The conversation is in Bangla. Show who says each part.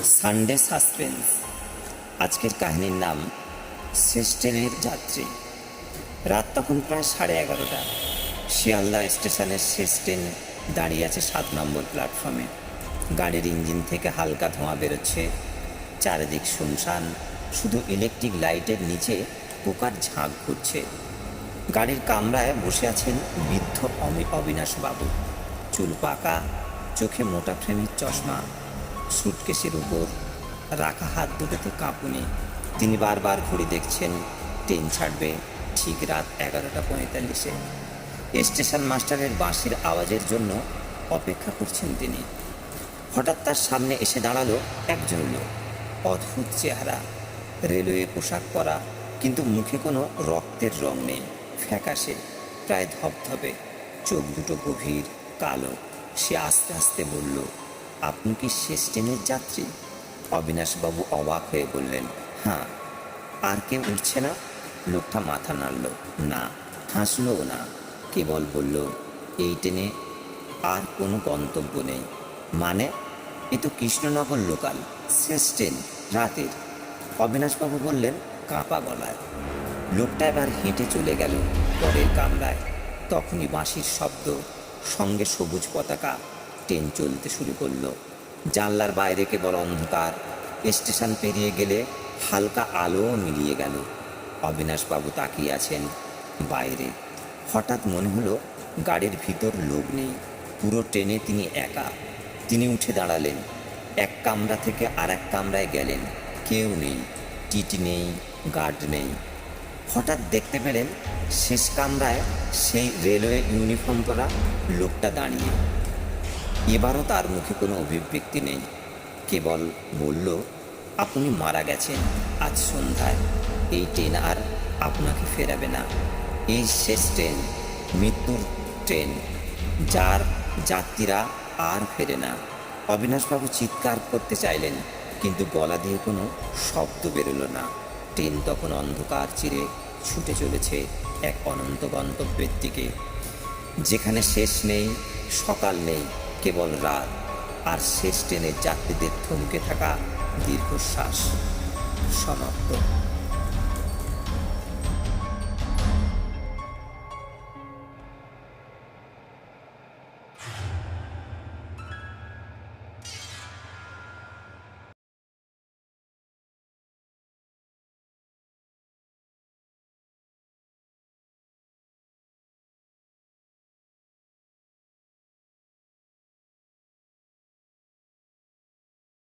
Speaker 1: Sunday suspense. আজকের কাহিনীর নাম শেষ ট্রেনের যাত্রী। রাত তখন প্রায় 11:30। শিয়ালদা স্টেশনের শেষ ট্রেন দাঁড়িয়ে আছে 7 নম্বর প্ল্যাটফর্মে। গাড়ির ইঞ্জিন থেকে হালকা ধোঁয়া বেরোচ্ছে, চারিদিক শুনশান, শুধু ইলেকট্রিক লাইটের নিচে পোকার ঝাঁক ঘুরছে। গাড়ির কামরায় বসে আছেন বৃদ্ধ অবিনাশবাবু। চুল পাকা, চোখে মোটা ফ্রেমের চশমা, সুটকেসের উপর রাখা হাত দুটোতে কাঁপুনি। তিনি বারবার ঘড়ি দেখছেন, ট্রেন ছাড়বে ঠিক রাত 11:45। স্টেশন মাস্টারের বাঁশির আওয়াজের জন্য অপেক্ষা করছেন তিনি। হঠাৎ তার সামনে এসে দাঁড়ালো একজন লোক। অদ্ভুত চেহারা, রেলওয়ে পোশাক পরা, কিন্তু মুখে কোনো রক্তের রং নেই, ফ্যাকাশে, প্রায় ধবধবে, চোখ দুটো গভীর কালো। সে আস্তে আস্তে বলল, আপনি কি শেষ ট্রেনের যাত্রী? অবিনাশবাবু অবাক হয়ে বললেন, হ্যাঁ। আর কেউ উঠছে না? লোকটা মাথা নাড়ল না, হাসলও না, কেবল বলল, এই ট্রেনে আর কোনো গন্তব্য নেই। মানে? এ তো কৃষ্ণনগর লোকাল, শেষ ট্রেন, রাতের। অবিনাশবাবু বললেন কাঁপা গলায়। লোকটা এবার হেঁটে চলে গেল পরের কামরায়। তখনই বাঁশির শব্দ, সঙ্গে সবুজ পতাকা। ট্রেন চলতে শুরু করলো। জানলার বাইরে কেবল অন্ধকার। স্টেশন পেরিয়ে গেলে হালকা আলোও মিলিয়ে গেল। অবিনাশবাবু তাকিয়ে আছেন বাইরে। হঠাৎ মনে হলো গাড়ির ভিতর লোক নেই, পুরো ট্রেনে তিনি একা। তিনি উঠে দাঁড়ালেন, এক কামরা থেকে আর এক কামরায় গেলেন। কেউ নেই, টিটি নেই, গার্ড নেই। হঠাৎ দেখতে পেলেন শেষ কামরায় সেই রেলওয়ে ইউনিফর্ম পরা লোকটা দাঁড়িয়ে। এবারও তার মুখে কোনো অভিব্যক্তি নেই, কেবল বলল, আপনি মারা গেছেন আজ সন্ধ্যায়। এই ট্রেন আর আপনাকে ফেরাবে না। এই শেষ ট্রেন, মৃত্যুর ট্রেন, যার যাত্রীরা আর ফেরে না। অবিনাশবাবু চিৎকার করতে চাইলেন, কিন্তু গলা দিয়ে কোনো শব্দ বেরোলো না। ট্রেন তখন অন্ধকার চিরে ছুটে চলেছে এক অনন্ত গন্তব্যের দিকে, যেখানে শেষ নেই, সকাল নেই, কেবল রাত। আর শেষ ট্রেনের যাত্রীদের থমকে থাকা দীর্ঘশ্বাস। সমাপ্ত।